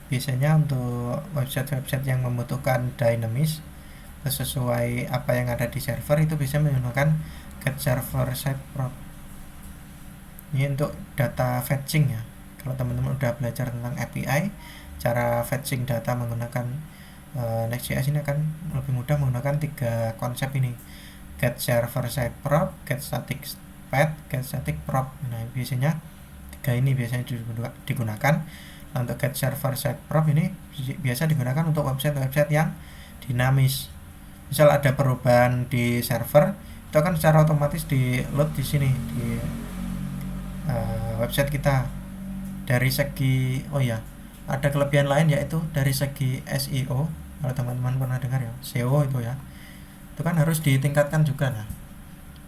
Speaker 1: biasanya untuk website-website yang membutuhkan dynamics sesuai apa yang ada di server, itu bisa menggunakan get server side prop. Ini untuk data fetching ya. Kalau teman-teman udah belajar tentang API, cara fetching data menggunakan Next.js ini akan lebih mudah menggunakan 3 konsep ini: get server side prop, get static path, get static prop. Nah, biasanya 3 ini biasanya digunakan. Nah, untuk get server side prop ini biasa digunakan untuk website-website yang dinamis. Misal ada perubahan di server, itu akan secara otomatis di load di sini di website kita. Dari segi ada kelebihan lain, yaitu dari segi SEO. Kalau teman-teman pernah dengar ya, SEO itu ya, itu kan harus ditingkatkan juga. Nah,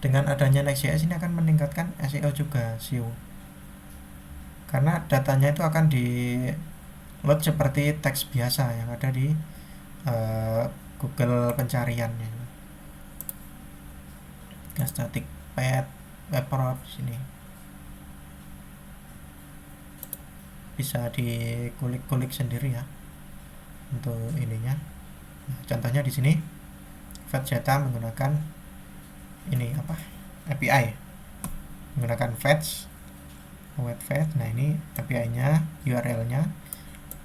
Speaker 1: dengan adanya Next.js ini akan meningkatkan SEO juga, SEO, karena datanya itu akan di load seperti teks biasa yang ada di Google pencarian ya. Static path, web prop sini bisa dikulik-kulik sendiri ya untuk ininya. Nah, contohnya di sini fetch data menggunakan ini API, menggunakan fetch web fetch. Nah, ini API-nya, URL-nya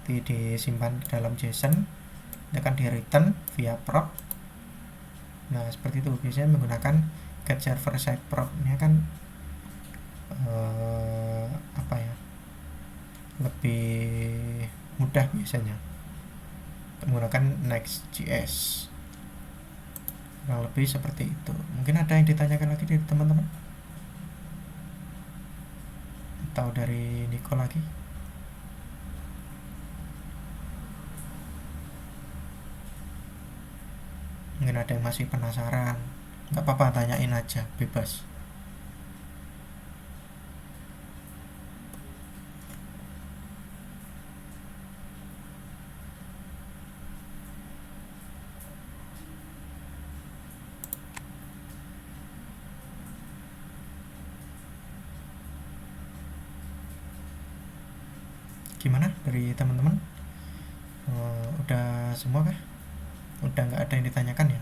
Speaker 1: disimpan dalam JSON, akan di return via prop. Nah, seperti itu biasanya menggunakan get server side prop. Ini akan lebih mudah biasanya menggunakan Next.js. Kurang lebih seperti itu. Mungkin ada yang ditanyakan lagi dari teman-teman, atau dari Niko lagi? Mungkin ada yang masih penasaran, nggak apa-apa, tanyain aja, bebas. Gimana dari teman-teman? Udah semua kah? Udah nggak ada yang ditanyakan ya?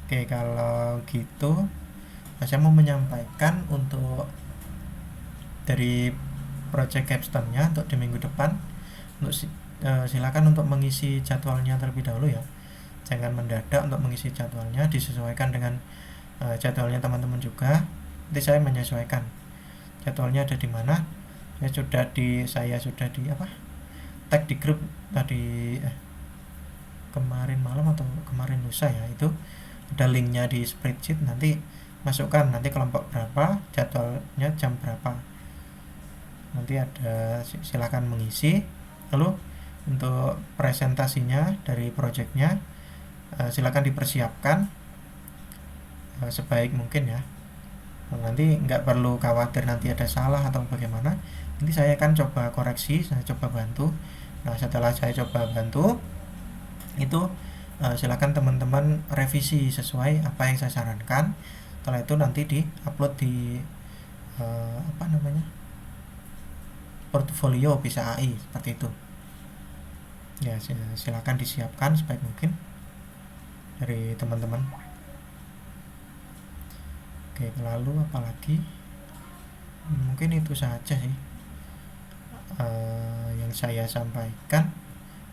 Speaker 1: Oke, kalau gitu saya mau menyampaikan untuk dari project capstone-nya untuk di minggu depan. Untuk silakan untuk mengisi jadwalnya terlebih dahulu ya. Jangan mendadak untuk mengisi jadwalnya, disesuaikan dengan jadwalnya teman-teman juga. Nanti saya menyesuaikan jadwalnya ada di mana. saya sudah di apa, tag di grup tadi, kemarin malam atau kemarin lusa ya, itu ada linknya di spreadsheet. Nanti masukkan nanti kelompok berapa, jadwalnya jam berapa, nanti ada, silakan mengisi. Lalu untuk presentasinya dari projectnya, silakan dipersiapkan sebaik mungkin ya. Nanti nggak perlu khawatir nanti ada salah atau bagaimana, nanti saya akan coba koreksi, saya coba bantu. Nah, setelah saya coba bantu itu, silakan teman-teman revisi sesuai apa yang saya sarankan. Setelah itu nanti di-upload di apa namanya, portfolio bisa AI seperti itu ya. Silakan disiapkan sebaik mungkin dari teman-teman. Oke, lalu apalagi, mungkin itu saja sih yang saya sampaikan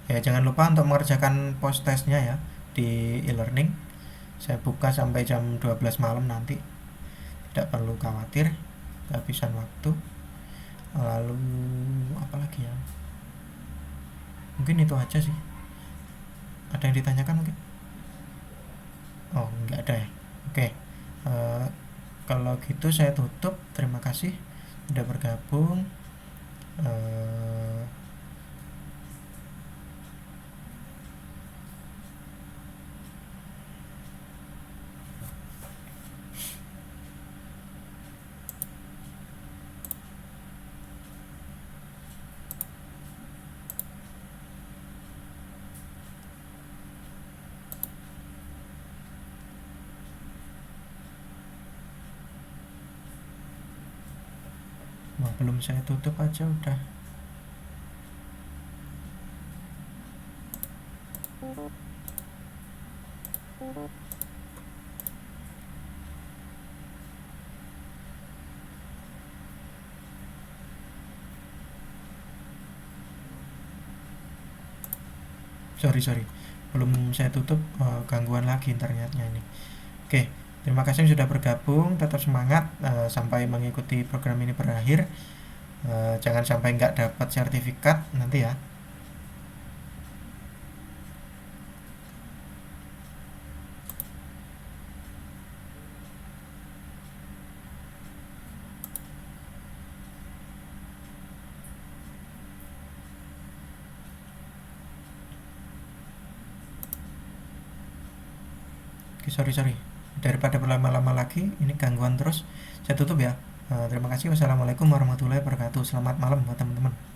Speaker 1: ya. Jangan lupa untuk mengerjakan post testnya ya di e-learning. Saya buka sampai jam 12 malam nanti, tidak perlu khawatir kehabisan waktu. Lalu apalagi ya, mungkin itu aja sih. Ada yang ditanyakan mungkin? Oh, nggak ada ya. Oke, kalau gitu saya tutup. Terima kasih sudah bergabung. Wah, belum saya tutup aja udah. Sorry, belum saya tutup, gangguan lagi internetnya ini. Oke, terima kasih sudah bergabung. Tetap semangat sampai mengikuti program ini berakhir. Jangan sampai nggak dapat sertifikat nanti ya. Oke, sorry, daripada berlama-lama lagi, ini gangguan terus, saya tutup ya. Terima kasih. Wassalamualaikum warahmatullahi wabarakatuh. Selamat malam buat teman-teman.